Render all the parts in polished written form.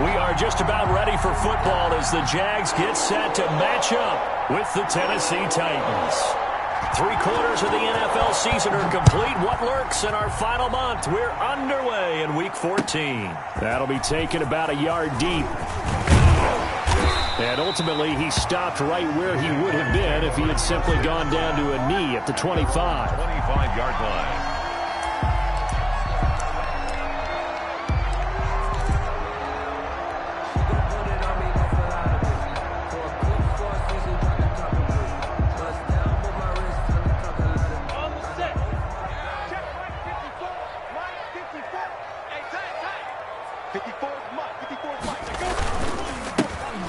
We are just about ready for football as the Jags get set to match up with the Tennessee Titans. 3/4 of the NFL season are complete. What lurks in our final month? We're underway in Week 14. That'll be taken about a yard deep. And ultimately, he stopped right where he would have been if he had simply gone down to a knee at the 25. 25-yard line.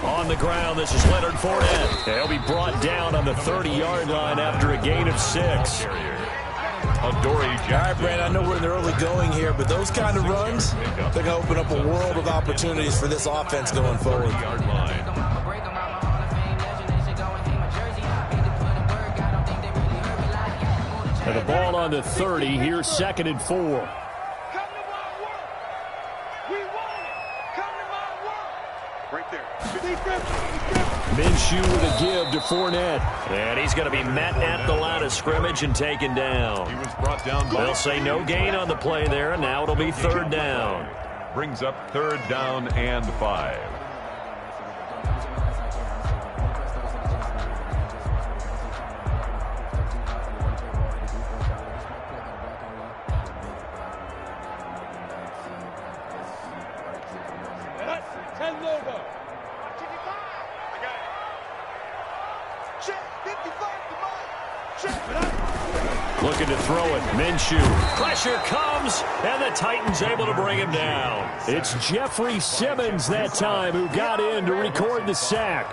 On the ground, this is Leonard Fournette. He'll be brought down on the 30-yard line after a gain of 6. All right, Brandon, I know we're in the early going here, but those kind of runs, they're going to open up a world of opportunities for this offense going forward. And the ball on the 30, here's 2nd and 4. Minshew with a give to Fournette. And he's going to be met at the line of scrimmage and taken down. He was brought down. They'll say no gain on the play there, and now it'll be 3rd down. Brings up 3rd down and 5. Looking to throw it. Minshew. Pressure comes, and the Titans able to bring him down. It's Jeffrey Simmons that time who got in to record the sack.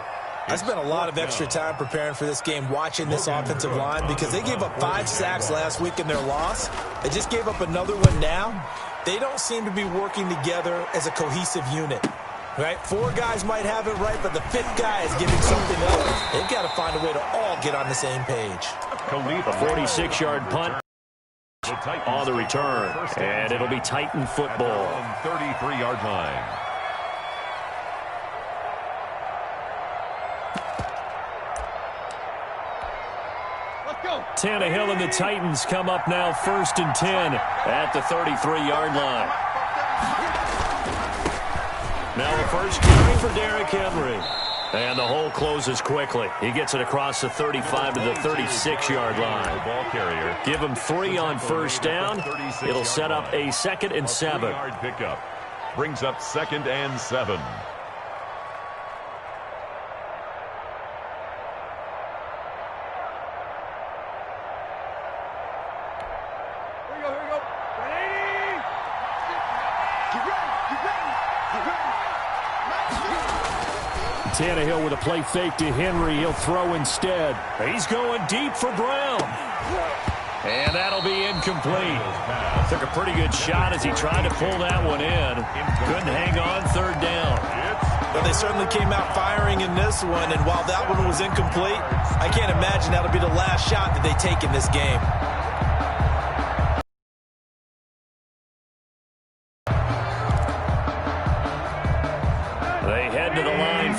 I spent a lot of extra time preparing for this game watching this offensive line because they gave up 5 sacks last week in their loss. They just gave up another one now. They don't seem to be working together as a cohesive unit. Right? 4 guys might have it right, but the 5th guy is giving something up. They've got to find a way to all get on the same page. A 46-yard punt on the return, and it'll be Titan football. 33-yard line. Tannehill and the Titans come up now 1st and 10 at the 33-yard line. Now a first carry for Derrick Henry. And the hole closes quickly. He gets it across the 35 to the 36-yard line. Ball carrier. Give him 3 on 1st down. It'll set up a 2nd and 7. 3-yard pickup. Brings up 2nd and 7. Tannehill with a play fake to Henry. He'll throw instead. He's going deep for Brown. And that'll be incomplete. Took a pretty good shot as he tried to pull that one in. Couldn't hang on 3rd down. But they certainly came out firing in this one, and while that one was incomplete, I can't imagine that'll be the last shot that they take in this game.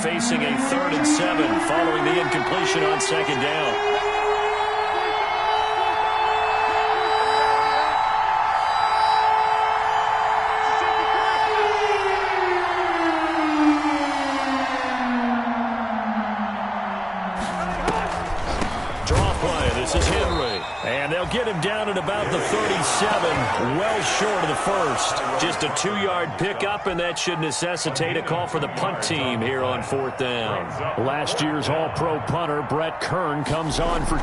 Facing a 3rd and 7 following the incompletion on 2nd down. Draw play. This is Henry. And they'll get him down at about the 37, well short of the 1st. Just a 2-yard pickup, and that should necessitate a call for the punt team here on 4th down. Last year's All-Pro punter, Brett Kern, comes on for...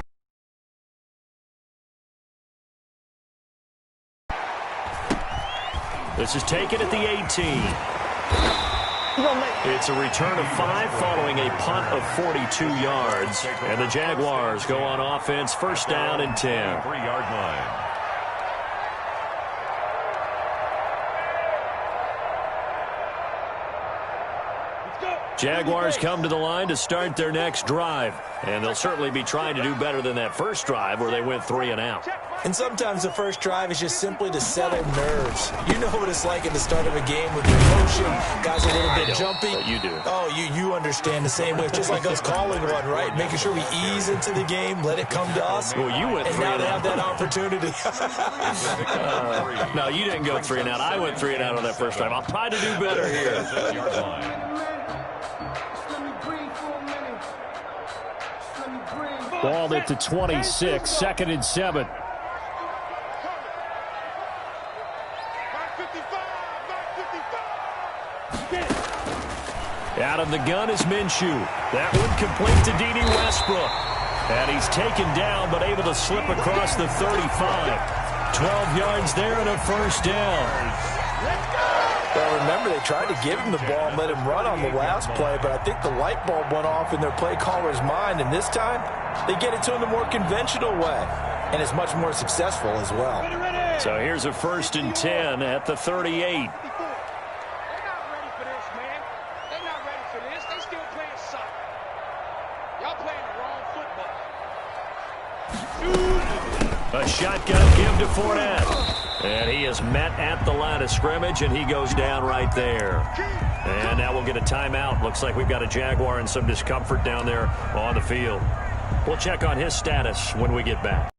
This is taken at the 18. It's a return of 5 following a punt of 42 yards. And the Jaguars go on offense 1st down and 10. 3-yard line. Jaguars come to the line to start their next drive. And they'll certainly be trying to do better than that first drive where they went 3 and out. And sometimes the first drive is just simply to settle nerves. You know what it's like at the start of a game with the emotion. Guys a little bit don't, jumping. but you do. Oh, you understand the same way. It's just like us calling one, right? Making sure we ease into the game, let it come to us. Well, you went and three now and they out. have that opportunity. No, you didn't go 3 and out. I went 3 and out on that first time. I'll try to do better here. Ball at the 26, 2nd and 7. Out of the gun is Minshew. That one complete to D.D. Westbrook. And he's taken down, but able to slip across the 35. 12 yards there and a first down. Well, remember, they tried to give him the ball and let him run on the last play, but I think the light bulb went off in their play caller's mind, and this time they get it to him the more conventional way, and it's much more successful as well. So here's a 1st and 10 at the 38. A shotgun give to Fournette. And he is met at the line of scrimmage, and he goes down right there. And now we'll get a timeout. Looks like we've got a Jaguar and some discomfort down there on the field. We'll check on his status when we get back.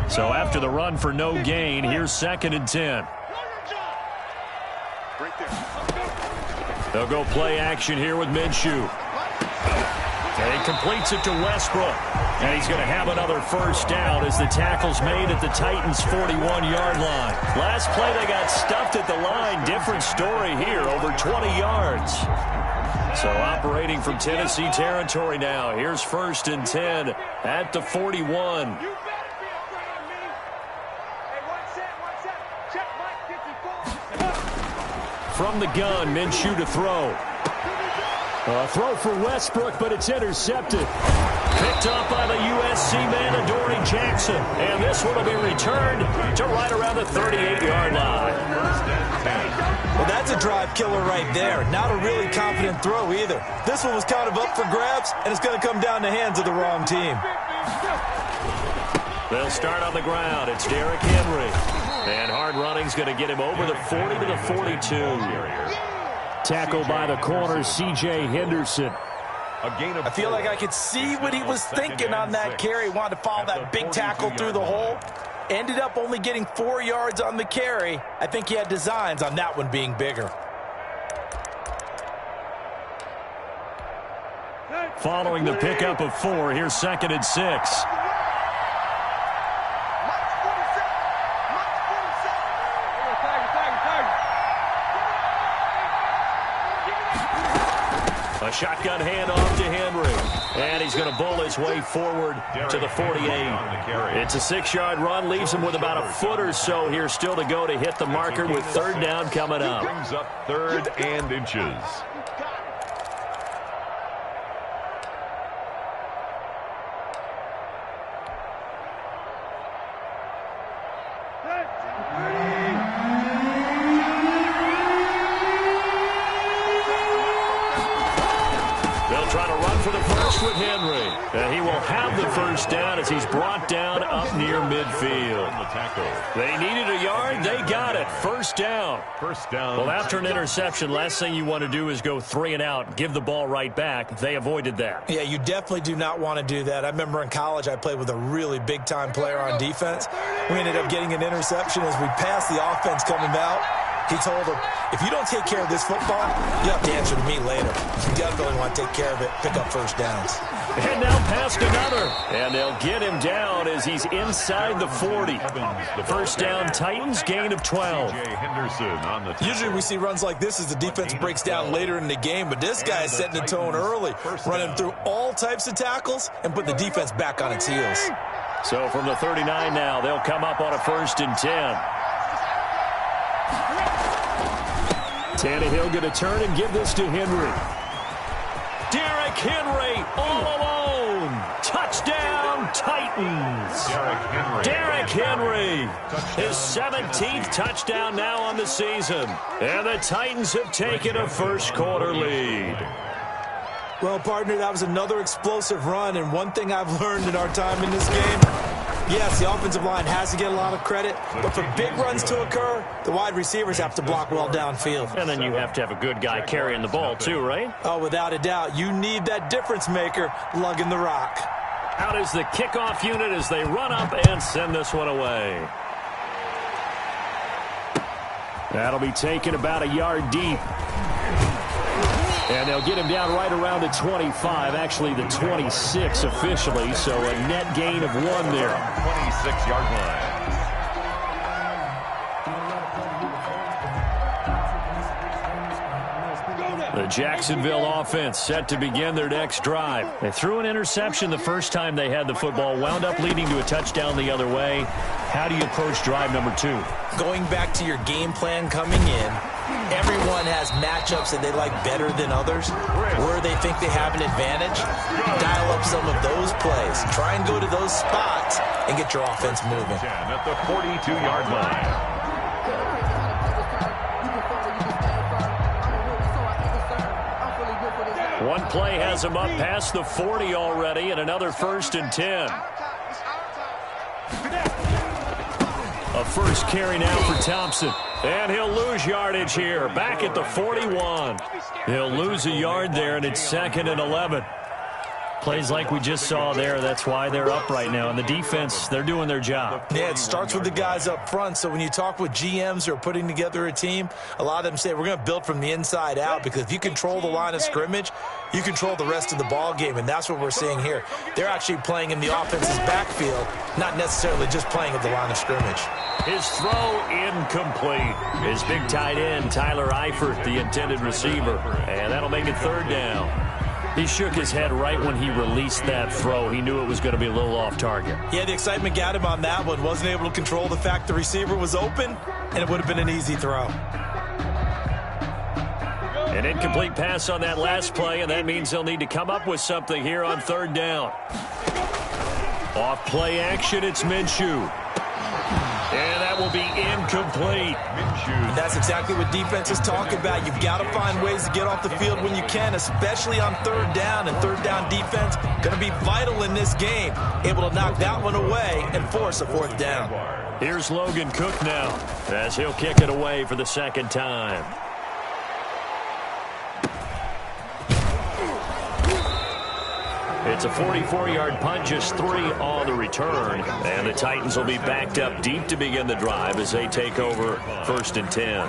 So after the run for no gain, here's 2nd and 10. They'll go play action here with Minshew. And he completes it to Westbrook. And he's going to have another first down as the tackle's made at the Titans' 41-yard line. Last play, they got stuffed at the line. Different story here, over 20 yards. So operating from Tennessee territory now. Here's 1st and 10 at the 41. From the gun, Minshew to throw. A throw for Westbrook, but it's intercepted. Picked up by the USC man, Adoree Jackson. And this one will be returned to right around the 38-yard line. Well, that's a drive killer right there. Not a really confident throw either. This one was kind of up for grabs, and it's going to come down the hands of the wrong team. They'll start on the ground. It's Derrick Henry. And hard running's going to get him over the 40 to the 42. Tackled by the corner, C.J. Henderson. I feel like I could see what he was thinking on that carry. Wanted to follow that big tackle through the hole. Ended up only getting 4 yards on the carry. I think he had designs on that one being bigger. Following the pickup of 4, here's 2nd and 6. A shotgun handoff to Henry. And he's going to bowl his way forward to the 48. It's a 6-yard run. Leaves him with about a foot or so here still to go to hit the marker with 3rd down coming up. Brings up 3rd and inches. With Henry. And he will have the first down as he's brought down up near midfield. They needed a yard. They got it. First down. Well, after an interception, last thing you want to do is go 3 and out, give the ball right back. They avoided that. Yeah, you definitely do not want to do that. I remember in college I played with a really big-time player on defense. We ended up getting an interception as we passed the offense coming out. He told him, if you don't take care of this football, you have to answer to me later. You definitely want to take care of it, pick up first downs. And now past another. And they'll get him down as he's inside the 40. First down, Titans, gain of 12. Usually we see runs like this as the defense breaks down later in the game, but this guy is setting the tone early, running through all types of tackles and put the defense back on its heels. So from the 39 now, they'll come up on a 1st and 10. Tannehill going to turn and give this to Henry. Derrick Henry all alone. Touchdown, Titans. Derrick Henry. His 17th touchdown now on the season. And the Titans have taken a first-quarter lead. Well, partner, that was another explosive run, and one thing I've learned in our time in this game, Yes, the offensive line has to get a lot of credit, but for big runs to occur, the wide receivers have to block well downfield. And then you have to have a good guy carrying the ball too, right? Oh, without a doubt. You need that difference maker lugging the rock. Out is the kickoff unit as they run up and send this one away. That'll be taken about a yard deep. And they'll get him down right around the 25, actually the 26 officially, so a net gain of 1 there. 26-yard line. The Jacksonville offense set to begin their next drive. They threw an interception the first time they had the football, wound up leading to a touchdown the other way. How do you approach drive number 2? Going back to your game plan coming in, everyone has matchups that they like better than others, where they think they have an advantage. Dial up some of those plays. Try and go to those spots and get your offense moving. 10 at the 42-yard line. One play has him up past the 40 already, and another 1st and 10. A first carry now for Thompson. And he'll lose yardage here. Back at the 41. He'll lose a yard there, and it's 2nd and 11. Plays like we just saw there. That's why they're up right now. And the defense, they're doing their job. Yeah, it starts with the guys up front. So when you talk with GMs who are putting together a team, a lot of them say we're going to build from the inside out, because if you control the line of scrimmage, you control the rest of the ball game, and that's what we're seeing here. They're actually playing in the offense's backfield, not necessarily just playing at the line of scrimmage. His throw incomplete. His big tight end, Tyler Eifert, the intended receiver. And that'll make it 3rd down. He shook his head right when he released that throw. He knew it was going to be a little off target. Yeah, the excitement got him on that one. Wasn't able to control the fact the receiver was open, and it would have been an easy throw. An incomplete pass on that last play, and that means they'll need to come up with something here on 3rd down. Off play action, it's Minshew. And that will be incomplete. And that's exactly what defense is talking about. You've got to find ways to get off the field when you can, especially on 3rd down. And 3rd down defense going to be vital in this game. Able to knock that one away and force a 4th down. Here's Logan Cook now as he'll kick it away for the 2nd time. It's a 44-yard punt, just 3 on the return. And the Titans will be backed up deep to begin the drive as they take over 1st and 10.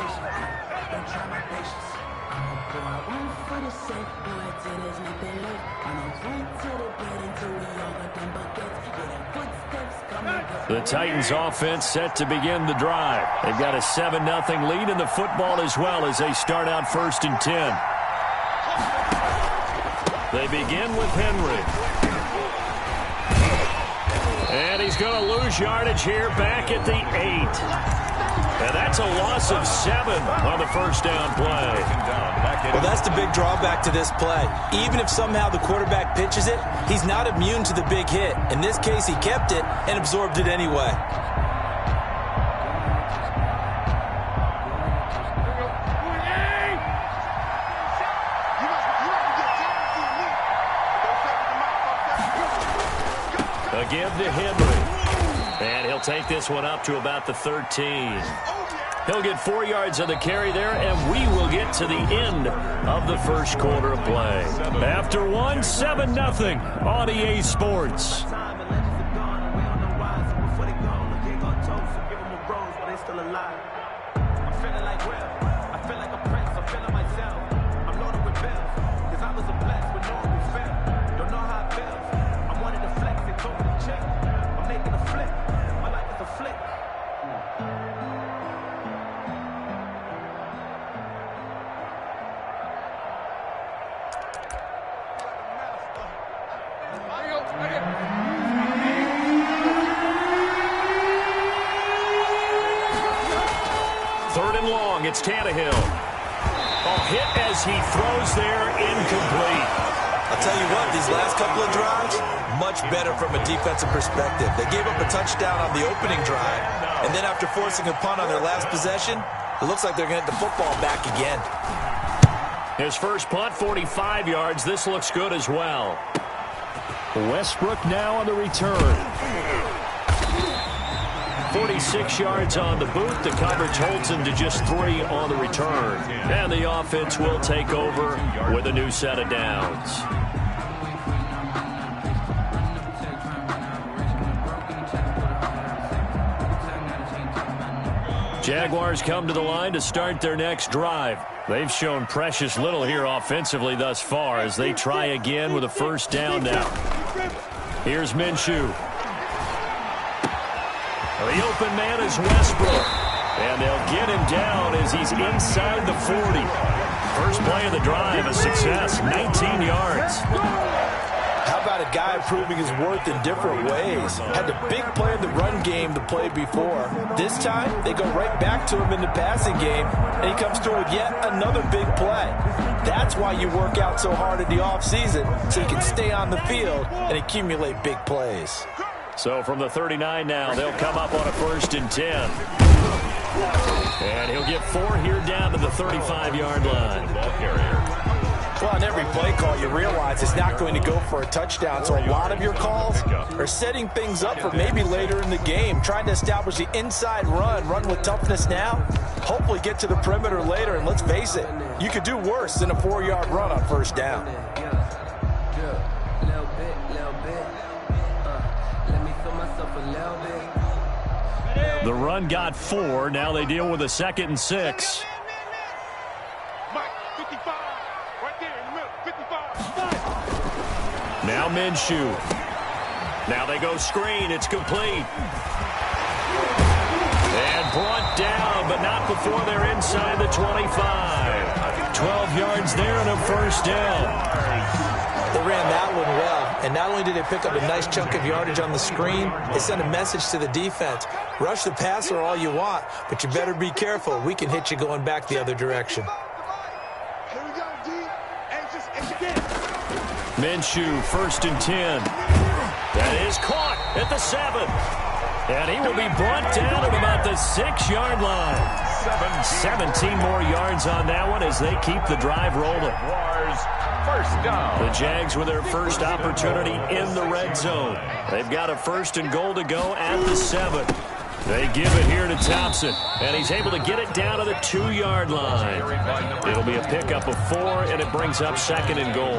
The Titans offense set to begin the drive. They've got a 7-0 lead in the football as well as they start out 1st and 10. They begin with Henry. And he's going to lose yardage here back at the 8. And that's a loss of 7 on the 1st down play. Well, that's the big drawback to this play. Even if somehow the quarterback pitches it, he's not immune to the big hit. In this case, he kept it and absorbed it anyway. Again to Henry. And he'll take this one up to about the 13. He'll get 4 yards on the carry there, and we will get to the end of the 1st quarter of play. After 1, 7-0 on EA Sports. It's Tannehill. A hit as he throws there, incomplete. I'll tell you what, these last couple of drives, much better from a defensive perspective. They gave up a touchdown on the opening drive, and then after forcing a punt on their last possession, it looks like they're going to get the football back again. His first punt, 45 yards. This looks good as well. Westbrook now on the return. 46 yards on the boot. The coverage holds him to just 3 on the return. And the offense will take over with a new set of downs. Jaguars come to the line to start their next drive. They've shown precious little here offensively thus far as they try again with a first down now. Here's Minshew. The open man is Westbrook. And they'll get him down as he's inside the 40. First play of the drive, a success, 19 yards. How about a guy proving his worth in different ways? Had the big play in the run game to play before. This time, they go right back to him in the passing game, and he comes through with yet another big play. That's why you work out so hard in the offseason, so you can stay on the field and accumulate big plays. So from the 39 now, they'll come up on a 1st and 10. And he'll get 4 here down to the 35-yard line. Ball carrier. Well, on every play call, you realize it's not going to go for a touchdown. So a lot of your calls are setting things up for maybe later in the game, trying to establish the inside run with toughness now, hopefully get to the perimeter later. And let's face it, you could do worse than a 4-yard run on first down. The run got 4. Now they deal with a 2nd and 6. Now Minshew. Now they go screen. It's complete. And brought down, but not before they're inside the 25. 12 yards there and a first down. They ran that one well, and not only did they pick up a nice chunk of yardage on the screen, they sent a message to the defense. Rush the passer all you want, but you better be careful. We can hit you going back the other direction. Minshew, 1st and 10. That is caught at the 7. And he will be brought down at about the 6-yard line. 17 more yards on that one as they keep the drive rolling. First down. The Jags with their first opportunity in the red zone. They've got a 1st and goal to go at the 7. They give it here to Thompson, and he's able to get it down to the 2-yard line. It'll be a pickup of 4, and it brings up 2nd and goal.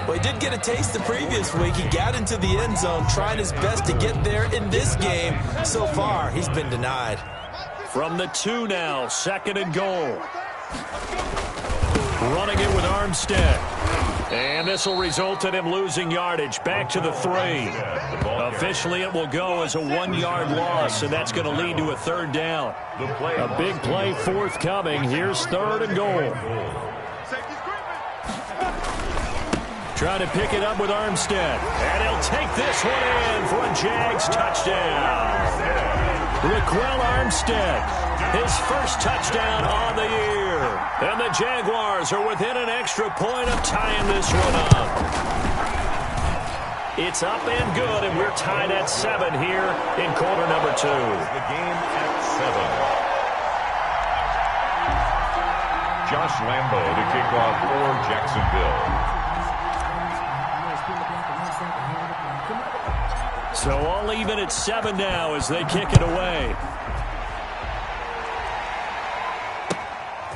Well, he did get a taste the previous week. He got into the end zone, trying his best to get there in this game. So far, he's been denied. From the 2 now, 2nd and goal. Running it with Armstead. And this will result in him losing yardage. Back to the 3. Officially, it will go as a 1-yard loss, and that's going to lead to a 3rd down. A big play forthcoming. Here's 3rd and goal. Trying to pick it up with Armstead. And he'll take this one in for a Jags touchdown. Raquel Armstead, his first touchdown on the year. And the Jaguars are within an extra point of tying this one up. It's up and good, and we're tied at 7 here in quarter number 2. The game at 7. Josh Lambo to kick off for Jacksonville. So all even at 7 now as they kick it away.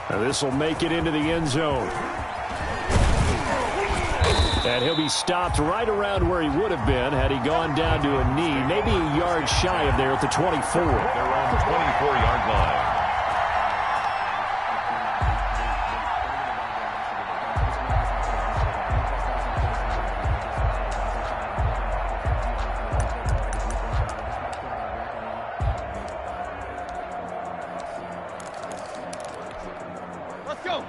Now this will make it into the end zone. And he'll be stopped right around where he would have been had he gone down to a knee, maybe a yard shy of there at the 24. They're on the 24-yard line.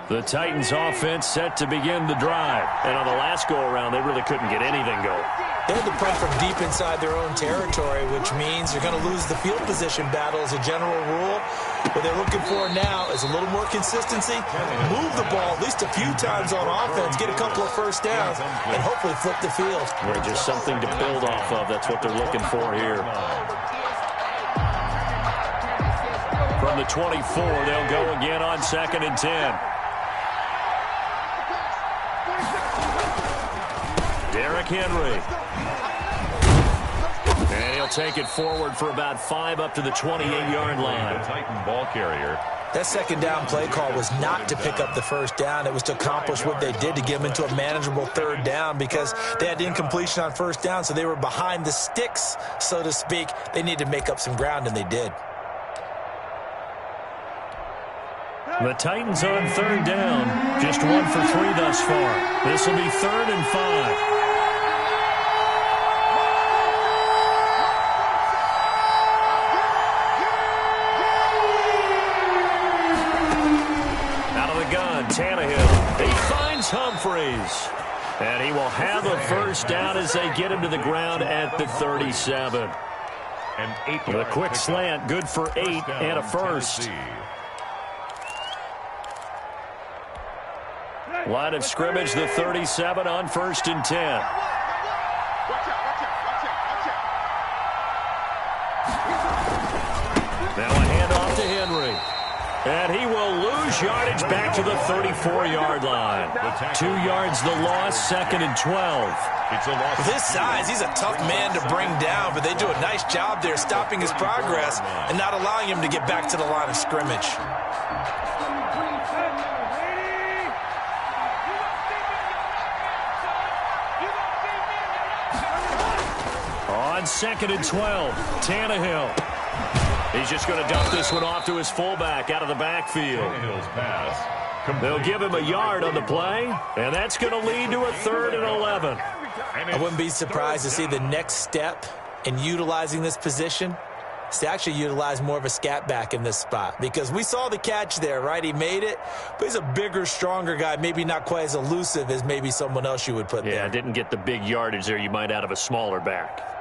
The Titans offense set to begin the drive. And on the last go-around, they really couldn't get anything going. They had to punt from deep inside their own territory, which means you're going to lose the field position battle as a general rule. What they're looking for now is a little more consistency, move the ball at least a few times on offense, get a couple of first downs, and hopefully flip the field. Or just something to build off of. That's what they're looking for here. From the 24, they'll go again on 2nd and 10. Derrick Henry. And he'll take it forward for about 5 up to the 28-yard line. The Titan ball carrier. That second down play call was not to pick up the first down. It was to accomplish what they did, to get them into a manageable third down, because they had incompletion on first down, so they were behind the sticks, so to speak. They needed to make up some ground, and they did. The Titans on third down. Just 1 for 3 thus far. This will be 3rd and 5. Tannehill. He finds Humphreys. And he will have a first down as they get him to the ground at the 37. The quick slant, good for 8 and a first. Line of scrimmage, the 37 on 1st and 10. Now a handoff to Henry. And he will lose yardage back to the 34-yard line. 2 yards the loss, 2nd and 12. With his size, he's a tough man to bring down, but they do a nice job there stopping his progress and not allowing him to get back to the line of scrimmage. On 2nd and 12, Tannehill. He's just going to dump this one off to his fullback out of the backfield. They'll give him a yard on the play, and that's going to lead to a 3rd and 11. I wouldn't be surprised to see the next step in utilizing this position is to actually utilize more of a scat back in this spot, because we saw the catch there, right? He made it, but he's a bigger, stronger guy, maybe not quite as elusive as maybe someone else you would put there. Yeah, didn't get the big yardage there you might out of a smaller back.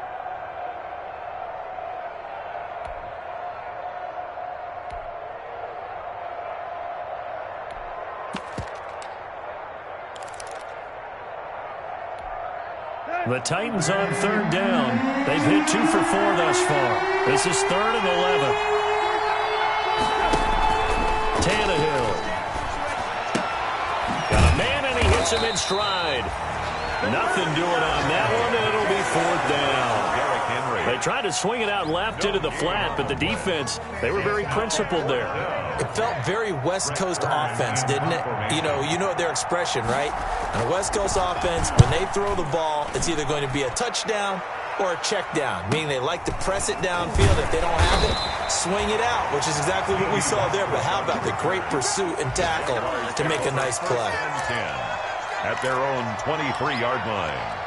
The Titans on 3rd down. They've hit 2 for 4 thus far. This is 3rd and 11. Tannehill. Got a man, and he hits him in stride. Nothing doing on that one, and it'll be 4th down. They tried to swing it out left into the flat, but the defense, they were very principled there. It felt very West Coast offense, didn't it? You know their expression, right? On a West Coast offense, when they throw the ball, it's either going to be a touchdown or a check down, meaning they like to press it downfield. If they don't have it, swing it out, which is exactly what we saw there. But how about the great pursuit and tackle to make a nice play? At their own 23-yard line.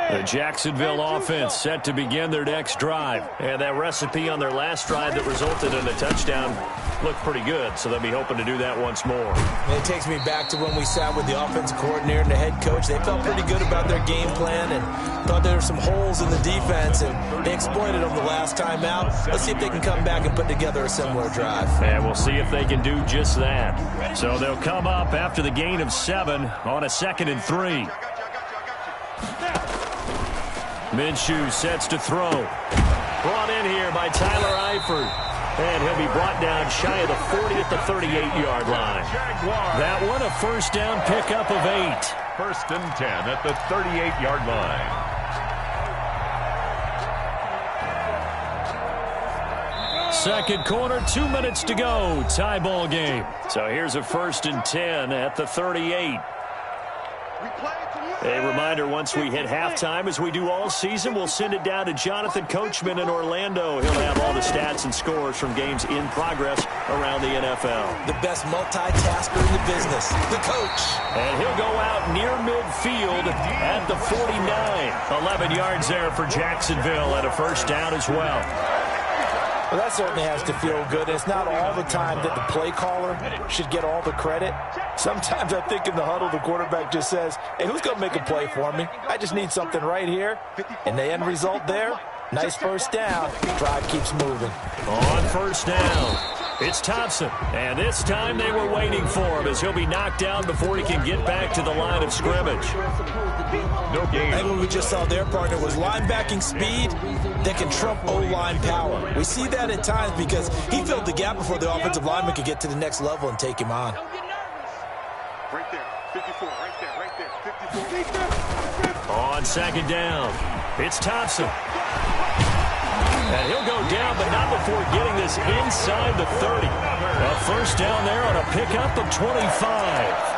The Jacksonville offense set to begin their next drive. And that recipe on their last drive that resulted in a touchdown looked pretty good, so they'll be hoping to do that once more. And it takes me back to when we sat with the offensive coordinator and the head coach. They felt pretty good about their game plan and thought there were some holes in the defense, and they exploited them the last time out. Let's see if they can come back and put together a similar drive. And we'll see if they can do just that. So they'll come up after the gain of 7 on a 2nd and 3. Minshew sets to throw. Brought in here by Tyler Eifert. And he'll be brought down shy of the 40 at the 38-yard line. That one, a first down pickup of 8. 1st and 10 at the 38-yard line. Second quarter, 2 minutes to go. Tie ball game. So here's a 1st and 10 at the 38. A reminder, once we hit halftime, as we do all season, we'll send it down to Jonathan Coachman in Orlando. He'll have all the stats and scores from games in progress around the NFL. The best multitasker in the business, the coach. And he'll go out near midfield at the 49. 11 yards there for Jacksonville and a first down as well. Well, that certainly has to feel good. It's not all the time that the play caller should get all the credit. Sometimes I think in the huddle, the quarterback just says, hey, who's going to make a play for me? I just need something right here. And the end result there, nice first down. Drive keeps moving. On first down, it's Thompson. And this time they were waiting for him as he'll be knocked down before he can get back to the line of scrimmage. No gain. I think what we just saw their partner was linebacking speed that can trump O-line power. We see that at times because he filled the gap before the offensive lineman could get to the next level and take him on. On second down, it's Thompson. And he'll go down, but not before getting this inside the 30. A first down there on a pickup of 25.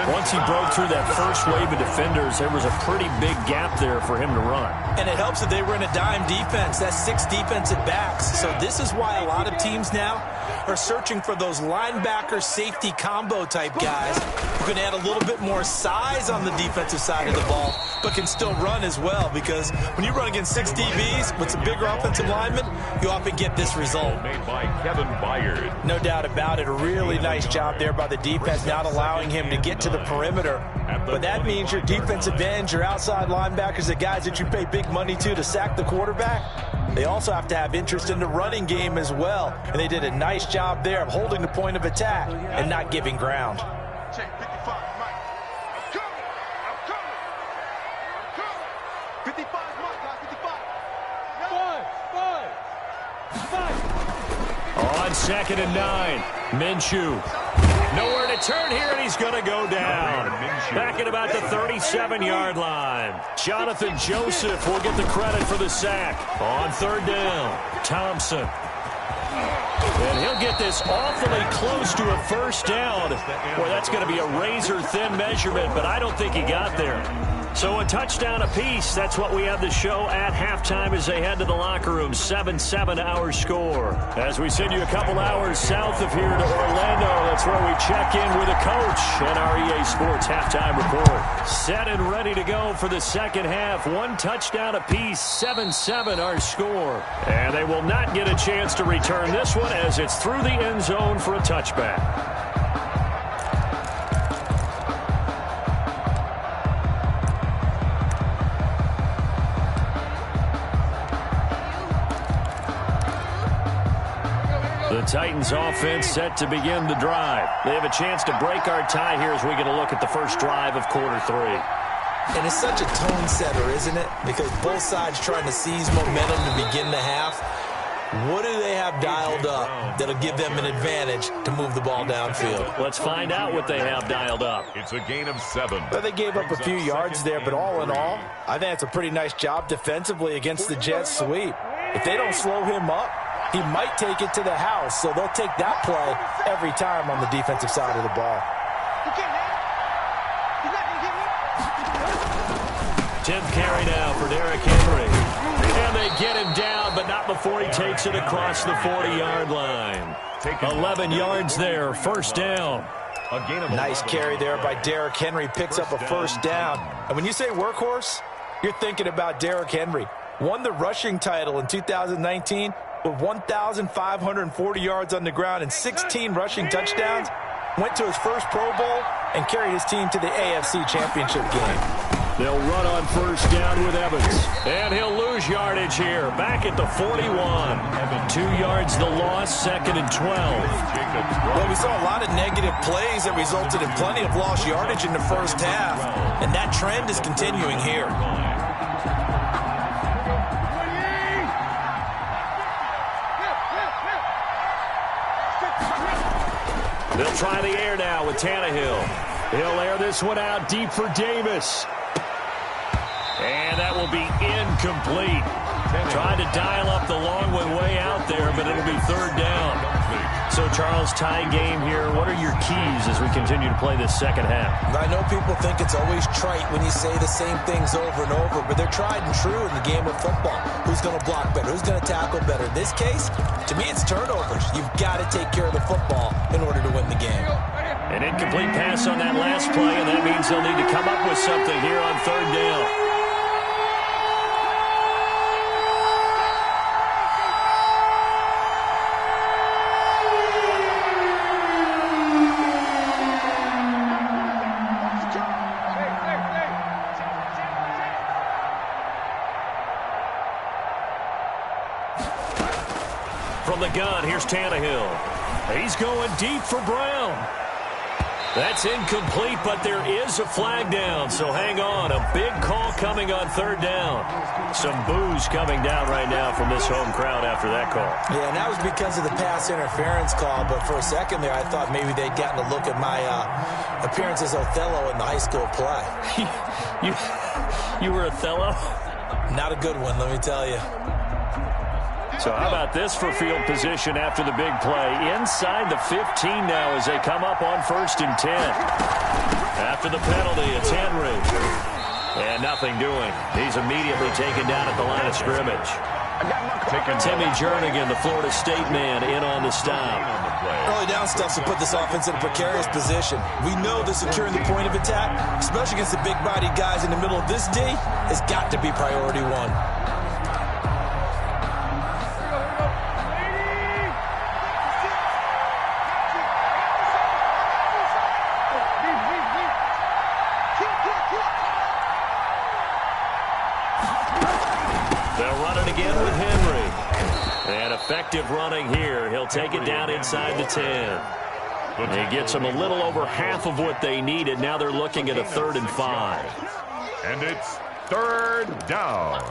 Once he broke through that first wave of defenders, there was a pretty big gap there for him to run. And it helps that they were in a dime defense. That's 6 defensive backs. So this is why a lot of teams now are searching for those linebacker safety combo type guys who can add a little bit more size on the defensive side of the ball, but can still run as well. Because when you run against 6 DBs with some bigger offensive linemen, you often get this result. Made by Kevin Byard. No doubt about it. A really nice job there by the defense, not allowing him to get to the perimeter. But that means your defensive ends, your outside linebackers, the guys that you pay big money to sack the quarterback, they also have to have interest in the running game as well. And they did a nice job there of holding the point of attack and not giving ground. Check 55, Mike. I'm coming. 55, Mike. 55. On second and 9, Minshew. Nowhere to turn here, and he's going to go down. Back at about the 37-yard line. Jonathan Joseph will get the credit for the sack. On third down, Thompson. And he'll get this awfully close to a first down. Boy, that's going to be a razor-thin measurement, but I don't think he got there. So a touchdown apiece. That's what we have to show at halftime as they head to the locker room. 7-7 our score. As we send you a couple hours south of here to Orlando, that's where we check in with a coach and our EA Sports halftime report. Set and ready to go for the second half. 1 touchdown apiece. 7-7 our score. And they will not get a chance to return this one as it's through the end zone for a touchback. The Titans offense set to begin the drive. They have a chance to break our tie here as we get a look at the first drive of quarter 3. And it's such a tone setter, isn't it? Because both sides trying to seize momentum to begin the half. What do they have dialed up that'll give them an advantage to move the ball downfield? Let's find out what they have dialed up. It's a gain of 7. Well, they gave up a few yards there, but all in all, I think it's a pretty nice job defensively against the Jets sweep. If they don't slow him up, he might take it to the house, so they'll take that play every time on the defensive side of the ball. 10th carry now for Derrick Henry. And they get him down, but not before he takes it across the 40-yard line. 11 yards there, first down. Nice carry there by Derrick Henry. Picks up a first down. And when you say workhorse, you're thinking about Derrick Henry. Won the rushing title in 2019 with 1,540 yards on the ground and 16 rushing touchdowns. Went to his first Pro Bowl and carried his team to the AFC Championship game. They'll run on first down with Evans. And he'll lose yardage here. Back at the 41. 2 yards the loss, second and 12. Well, we saw a lot of negative plays that resulted in plenty of lost yardage in the first half. And that trend is continuing here. They'll try the air now with Tannehill. He'll air this one out deep for Davis. And that will be incomplete. Trying to dial up the long one way out there, but it'll be third down. So, Charles, tie game here. What are your keys as we continue to play this second half? I know people think it's always trite when you say the same things over and over, but they're tried and true in the game of football. Who's going to block better? Who's going to tackle better? In this case, to me, it's turnovers. You've got to take care of the football in order to win the game. An incomplete pass on that last play, and that means they'll need to come up with something here on third down. From the gun, here's Tannehill. He's going deep for Brown. That's incomplete, but there is a flag down, so hang on. A big call coming on third down. Some boos coming down right now from this home crowd after that call. Yeah, and that was because of the pass interference call, but for a second there I thought maybe they'd gotten a look at my appearance as Othello in the high school play. You were Othello? Not a good one, let me tell you. So how about this for field position after the big play? Inside the 15 now as they come up on 1st and 10. After the penalty, it's Henry. And nothing doing. He's immediately taken down at the line of scrimmage. Timmy Jernigan, the Florida State man, in on the stop. Early down stuff to put this offense in a precarious position. We know that securing the point of attack, especially against the big-bodied guys in the middle of this D, has got to be priority one. Effective running here. He'll take it down inside the 10. He gets them a little over half of what they needed. Now they're looking at a 3rd and 5. And it's 3rd down.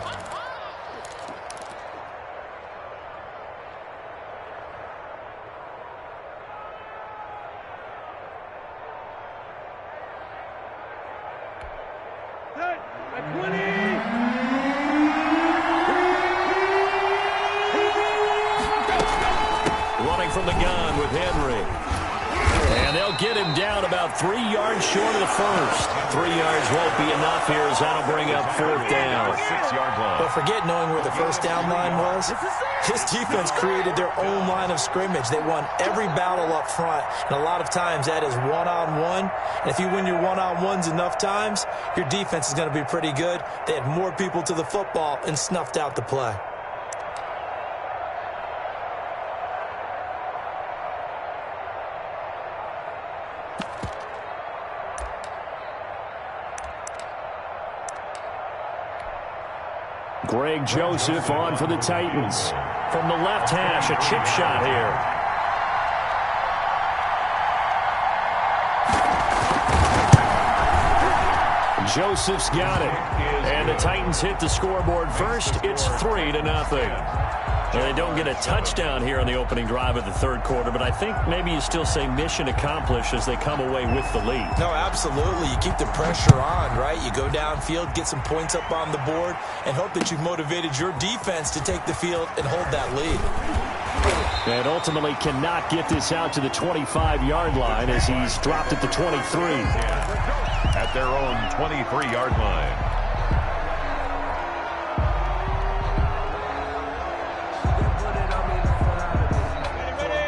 From the gun with Henry. And they'll get him down about 3 yards short of the first. 3 yards won't be enough here as that'll bring up 4th down. 6-yard line. But forget knowing where the first down line was. This defense created their own line of scrimmage. They won every battle up front. And a lot of times that is one-on-one. And if you win your one-on-ones enough times, your defense is going to be pretty good. They had more people to the football and snuffed out the play. Greg Joseph on for the Titans. From the left hash, a chip shot here. Joseph's got it. And the Titans hit the scoreboard first. It's 3-0. And they don't get a touchdown here on the opening drive of the 3rd quarter, but I think maybe you still say mission accomplished as they come away with the lead. No, absolutely. You keep the pressure on, right? You go downfield, get some points up on the board, and hope that you've motivated your defense to take the field and hold that lead. And ultimately cannot get this out to the 25-yard line as he's dropped at the 23. At their own 23-yard line.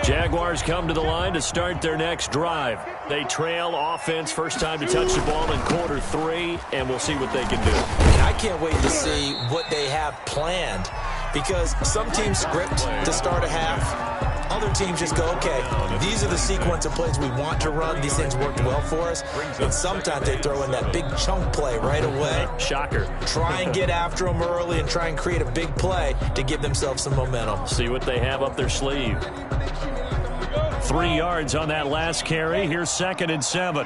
Jaguars come to the line to start their next drive. They trail offense, first time to touch the ball in quarter 3, and we'll see what they can do. I can't wait to see what they have planned, because some teams script to start a half. Other teams just go, okay, these are the sequence of plays we want to run. These things worked well for us. And sometimes they throw in that big chunk play right away. Shocker. Try and get after them early and try and create a big play to give themselves some momentum. See what they have up their sleeve. 3 yards on that last carry. Here's 2nd and 7.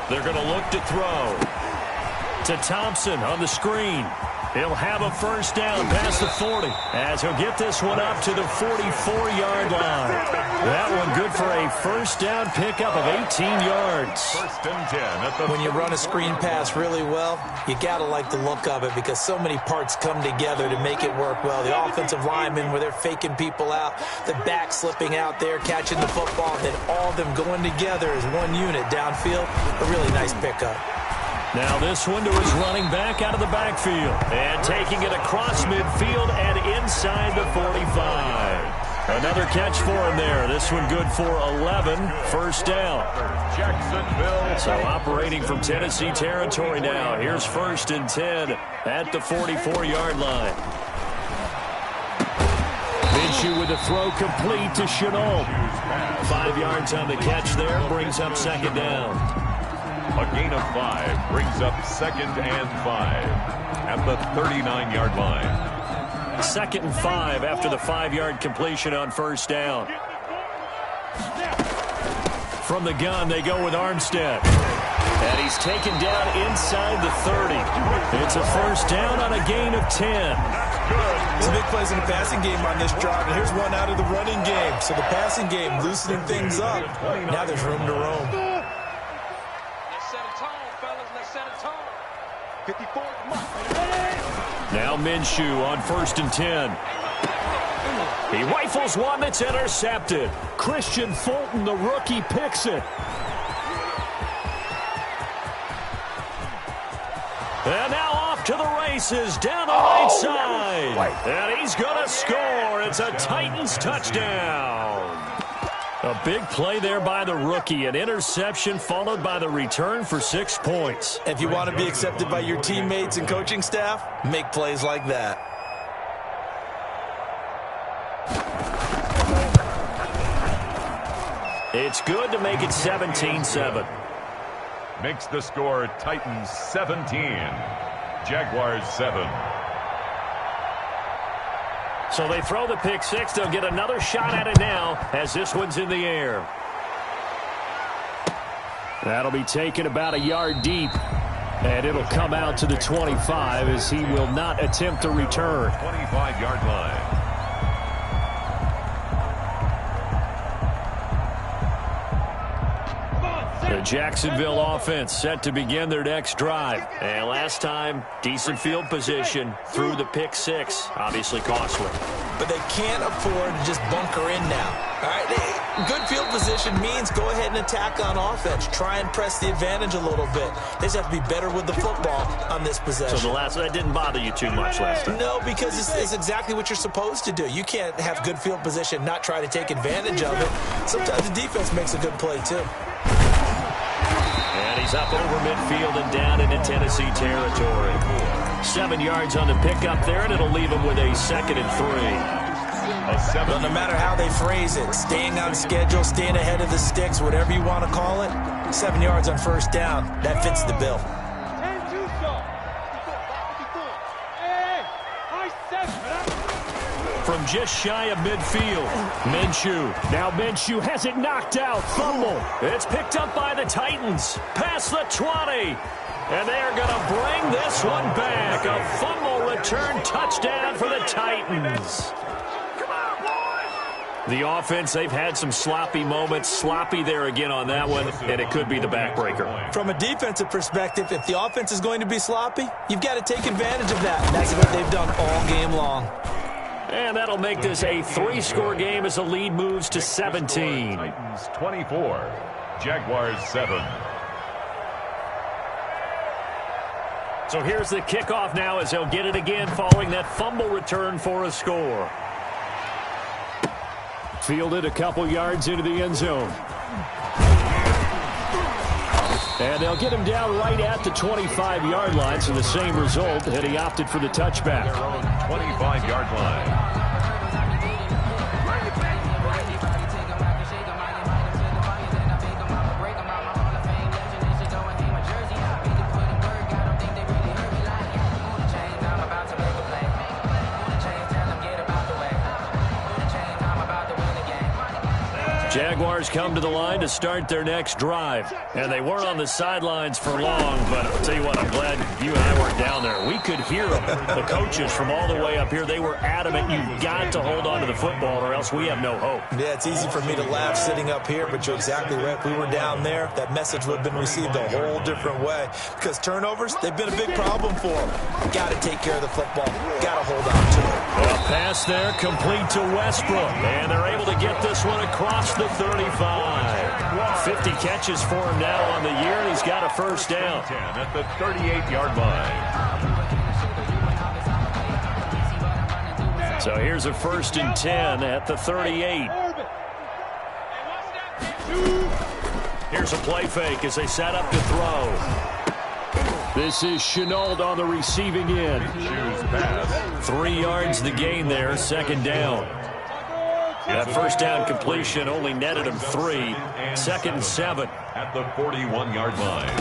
They're going to look to throw to Thompson on the screen. He'll have a first down past the 40 as he'll get this one up to the 44-yard line. That one good for a first down pickup of 18 yards. 1st and 10 at the when you run a screen pass really well, you got to like the look of it because so many parts come together to make it work well. The offensive linemen where they're faking people out, the back slipping out there, catching the football, and then all of them going together as one unit downfield. A really nice pickup. Now this one to his running back out of the backfield. And taking it across midfield and inside the 45. Another catch for him there. This one good for 11. First down. Jacksonville. So operating from Tennessee territory now. Here's 1st and 10 at the 44-yard line. Minshew with a throw complete to Shenault. 5 yards on the catch there. Brings up 2nd down. A gain of 5 brings up 2nd and 5 at the 39-yard line. 2nd and 5 after the 5-yard completion on first down. From the gun, they go with Armstead. And he's taken down inside the 30. It's a first down on a gain of 10. Some big plays in the passing game on this drive, and here's one out of the running game. So the passing game loosening things up. Now there's room to roam. Let's set a tone, fellas. Let's set a tone. 54 Now Minshew on 1st and 10. He rifles one that's intercepted. Christian Fulton, the rookie, picks it. And now off to the races, down the right side. And he's going to score. It's a Titans touchdown. A big play there by the rookie. An interception followed by the return for 6 points. If you want to be accepted by your teammates and coaching staff, make plays like that. It's good to make it 17-7. Makes the score Titans 17, Jaguars 7. So they throw the pick six. They'll get another shot at it now as this one's in the air. That'll be taken about a yard deep. And it'll come out to the 25 as he will not attempt to return. 25-yard line. The Jacksonville offense set to begin their next drive. And last time, decent field position through the pick six. Obviously costly. But they can't afford to just bunker in now. All right, good field position means go ahead and attack on offense. Try and press the advantage a little bit. They just have to be better with the football on this possession. So that didn't bother you too much last time? No, because it's exactly what you're supposed to do. You can't have good field position, not try to take advantage of it. Sometimes the defense makes a good play, too. And he's up over midfield and down into Tennessee territory. 7 yards on the pickup there, and it'll leave him with a 2nd and 3. Well, no matter how they phrase it, staying on schedule, staying ahead of the sticks, whatever you want to call it, 7 yards on first down, that fits the bill. From just shy of midfield, Minshew. Now Minshew has it knocked out. Fumble. It's picked up by the Titans. Past the 20. And they're going to bring this one back. A fumble return touchdown for the Titans. The offense, they've had some sloppy moments. Sloppy there again on that one, and it could be the backbreaker. From a defensive perspective, if the offense is going to be sloppy, you've got to take advantage of that. And that's what they've done all game long. And that'll make this a 3-score game as the lead moves to 17. Titans 24, Jaguars 7. So here's the kickoff now as they'll get it again following that fumble return for a score. Fielded a couple yards into the end zone. And they'll get him down right at the 25-yard line, so the same result, and he opted for the touchback. Their own 25-yard line. Jaguars come to the line to start their next drive. And they weren't on the sidelines for long, but I'll tell you what, I'm glad you and I weren't down there. We could hear them, the coaches from all the way up here. They were adamant, you've got to hold on to the football or else we have no hope. Yeah, it's easy for me to laugh sitting up here, but you're exactly right. If we were down there, that message would have been received a whole different way. Because turnovers, they've been a big problem for them. Got to take care of the football. Got to hold on to it. A pass there complete to Westbrook. And they're able to get this one across the 35. 50 catches for him now on the year, and he's got a first down. 10 at the 38-yard line. So here's a 1st and 10 at the 38. Here's a play fake as they set up to throw. This is Chenault on the receiving end. Choose pass. 3 yards the gain there, 2nd down. That first down completion only netted him 3. 2nd and 7. At the 41-yard line.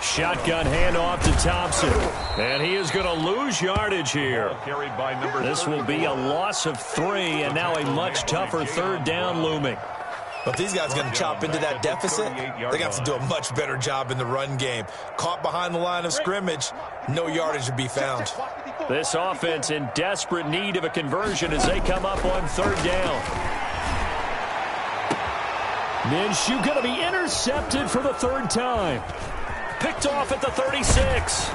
Shotgun handoff to Thompson. And he is going to lose yardage here. Carried by number This will be a loss of 3, and now a much tougher 3rd down looming. But if these guys are going to chop into that deficit, they're going to have to do a much better job in the run game. Caught behind the line of scrimmage, no yardage to be found. This offense in desperate need of a conversion as they come up on third down. Minshew going to be intercepted for the third time. Picked off at the 36.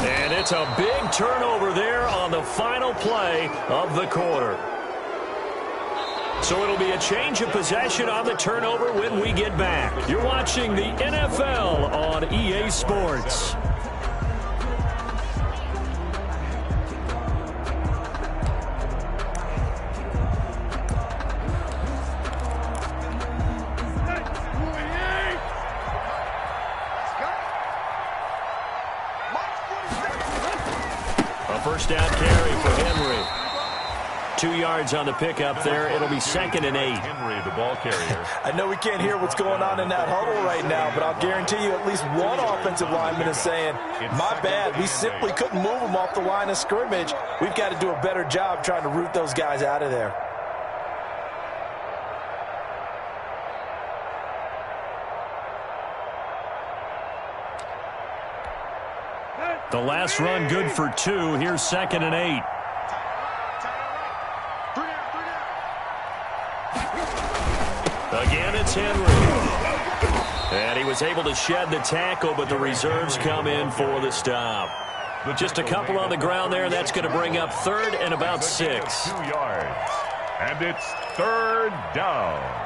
And it's a big turnover there on the final play of the quarter. So it'll be a change of possession on the turnover when we get back. You're watching the NFL on EA Sports. A first down carry for Henry. 2 yards on the pickup there. It'll be 2nd and 8. Henry, the ball carrier. I know we can't hear what's going on in that huddle right now, but I'll guarantee you at least one offensive lineman is saying, my bad, we simply couldn't move them off the line of scrimmage. We've got to do a better job trying to root those guys out of there. The last run good for 2. Here's 2nd and 8. Again, it's Henry. And he was able to shed the tackle, but the reserves come in for the stop. Just a couple on the ground there, and that's going to bring up 3rd and about 6. 2 yards. And it's 3rd down.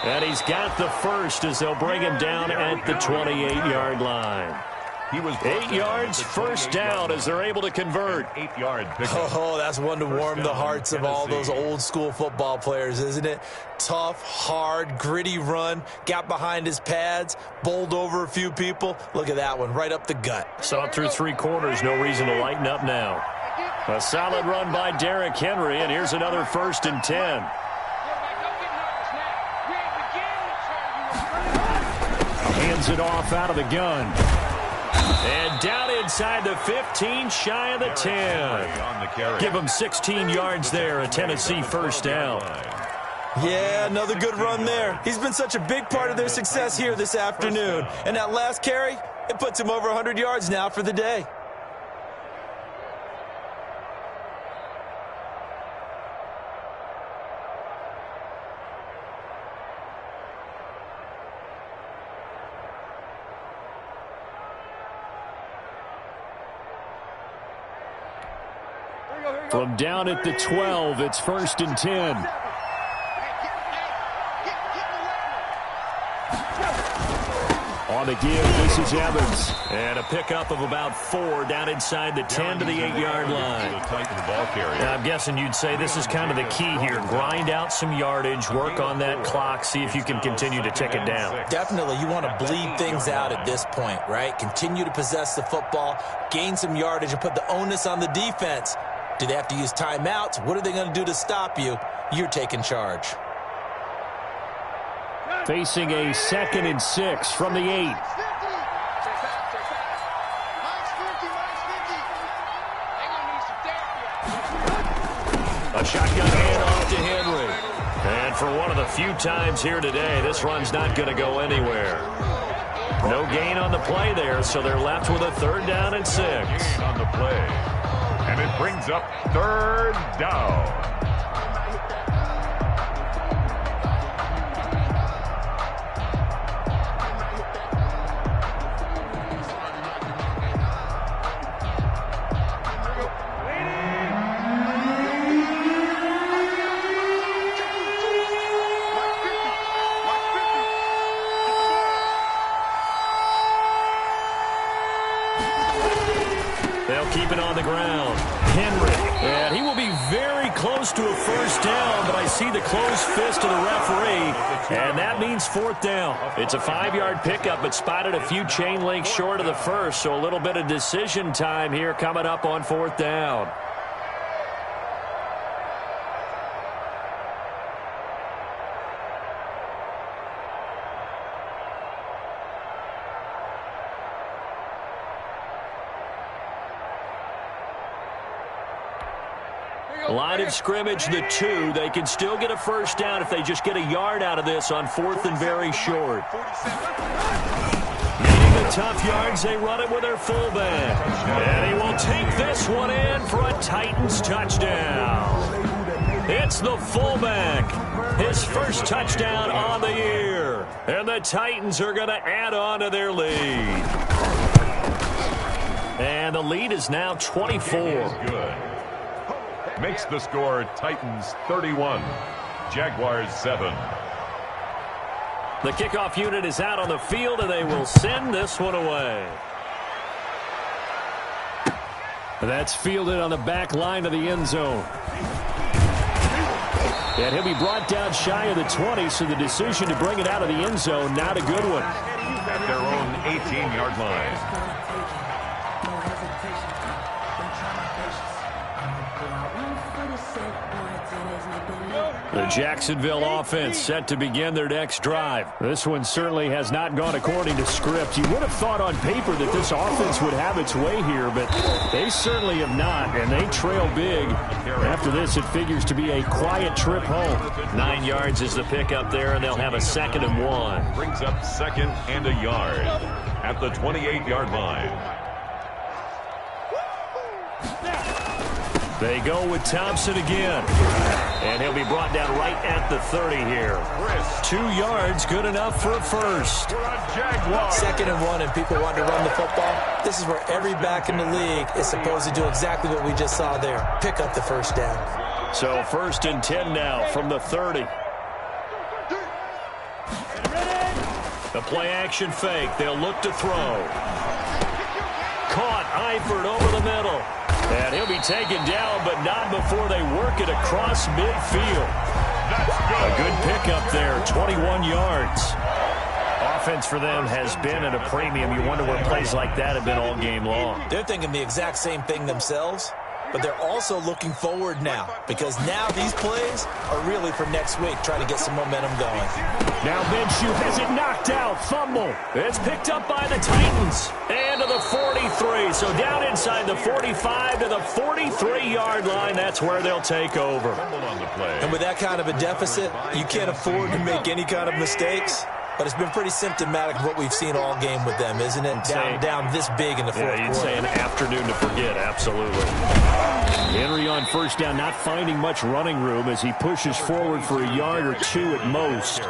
And he's got the first as they'll bring him down at the 28-yard line. He was 8 yards, first down as they're able to convert. 8-yard pickup. Oh, that's one to warm the hearts of all those old school football players, isn't it? Tough, hard, gritty run, got behind his pads, bowled over a few people. Look at that one, right up the gut. Saw it through 3 quarters, no reason to lighten up now. A solid run by Derrick Henry, and here's another 1st and 10. Hands it off out of the gun. And down inside the 15, shy of the 10. Give him 16 yards there, a Tennessee first down. Yeah, another good run there. He's been such a big part of their success here this afternoon. And that last carry, it puts him over 100 yards now for the day. From down at the 12, it's 1st and 10. On the give, this is Evans. And a pickup of about 4 down inside the 10 to the 8-yard line. Now, I'm guessing you'd say this is kind of the key here. Grind out some yardage, work on that clock, see if you can continue to tick it down. Definitely. You want to bleed things out at this point, right? Continue to possess the football, gain some yardage, and put the onus on the defense. Do they have to use timeouts? What are they going to do to stop you? You're taking charge. Facing a 2nd and 6 from the 8. A shotgun handoff to Henry. And for one of the few times here today, this run's not going to go anywhere. No gain on the play there, so they're left with a 3rd down and 6. Gain on the play. And it brings up 3rd down. They'll keep it on the ground. Henry. And he will be very close to a first down, but I see the closed fist of the referee, and that means fourth down. It's a 5-yard pickup, but spotted a few chain links short of the first, so a little bit of decision time here coming up on fourth down. Line of scrimmage, the 2. They can still get a first down if they just get a yard out of this on fourth and very short. Needing the tough yards, they run it with their fullback. And he will take this one in for a Titans touchdown. It's the fullback. His first touchdown on the year. And the Titans are going to add on to their lead. And the lead is now 24. Good. Makes the score Titans 31, Jaguars 7. The kickoff unit is out on the field, and they will send this one away. That's fielded on the back line of the end zone. And he'll be brought down shy of the 20, so the decision to bring it out of the end zone, not a good one. At their own 18-yard line. The Jacksonville offense set to begin their next drive. This one certainly has not gone according to script. You would have thought on paper that this offense would have its way here, but they certainly have not, and they trail big. After this, it figures to be a quiet trip home. 9 yards is the pickup there, and they'll have a 2nd and 1. Brings up 2nd and a yard at the 28-yard line. They go with Thompson again. And he'll be brought down right at the 30 here. 2 yards, good enough for a first. 2nd and 1, and people want to run the football. This is where every back in the league is supposed to do exactly what we just saw there. Pick up the first down. So 1st and 10 now from the 30. The play-action fake. They'll look to throw. Caught Eifert over the middle. And he'll be taken down, but not before they work it across midfield. A good pickup there, 21 yards. Offense for them has been at a premium. You wonder where plays like that have been all game long. They're thinking the exact same thing themselves, but they're also looking forward now, because now these plays are really for next week, trying to get some momentum going. Now Minshew has it knocked out. Fumble. It's picked up by the Titans. And to the 43. So down inside the 45 to the 43-yard line. That's where they'll take over. And with that kind of a deficit, you can't afford to make any kind of mistakes. But it's been pretty symptomatic of what we've seen all game with them, isn't it? Down this big in the fourth quarter. You'd say an afternoon to forget, absolutely. Henry on first down, not finding much running room as he pushes forward for a yard or 2 at most.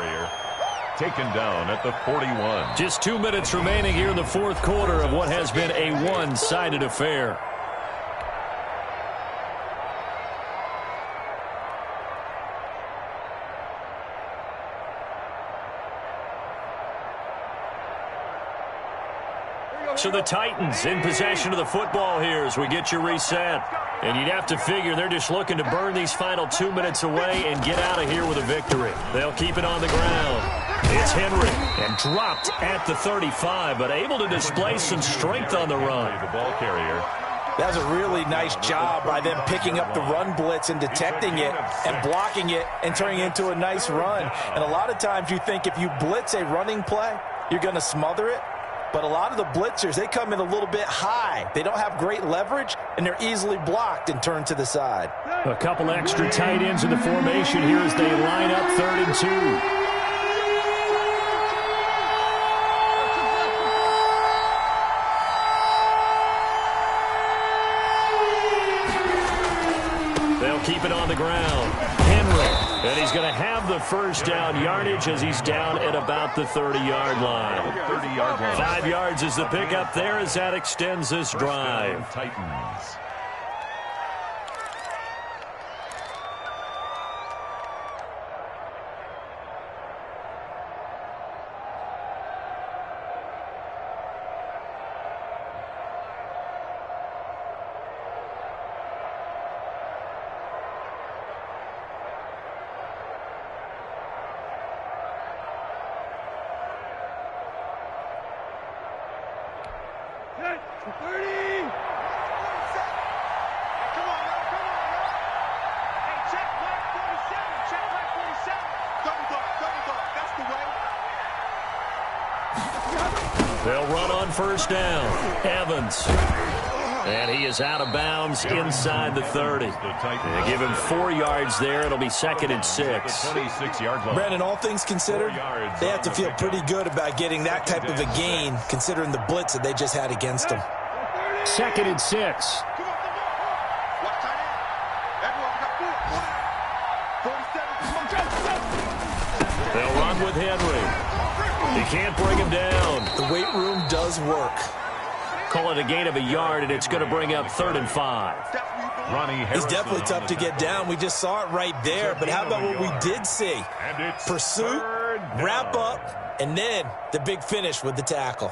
Taken down at the 41. Just 2 minutes remaining here in the fourth quarter of what has been a one-sided affair. So the Titans in possession of the football here as we get you reset. And you'd have to figure they're just looking to burn these final 2 minutes away and get out of here with a victory. They'll keep it on the ground. It's Henry, and dropped at the 35, but able to display some strength on the run. The ball carrier. That was a really nice job by them picking up the run blitz and detecting it and blocking it and turning it into a nice run. And a lot of times you think if you blitz a running play, you're going to smother it. But a lot of the blitzers, they come in a little bit high. They don't have great leverage, and they're easily blocked and turned to the side. A couple extra tight ends in the formation here as they line up 3rd and 2. Keep it on the ground. Henry. And he's going to have the first down yardage as he's down at about the 30-yard line. 30-yard line. 5 yards is the pickup there as that extends this drive. Titans. They'll run on first down. Evans. And he is out of bounds inside the 30. They give him 4 yards there. It'll be 2nd and 6. 26-yard line. Brandon, all things considered, they have to feel pretty good about getting that type of a gain, considering the blitz that they just had against them. 2nd and 6. They'll run with Henry. He can't bring him down. The weight room does work. Call it a gain of a yard, and it's going to bring up 3rd and 5. He's definitely tough to get down. We just saw it right there. But how about what we did see? Pursuit, wrap up, and then the big finish with the tackle.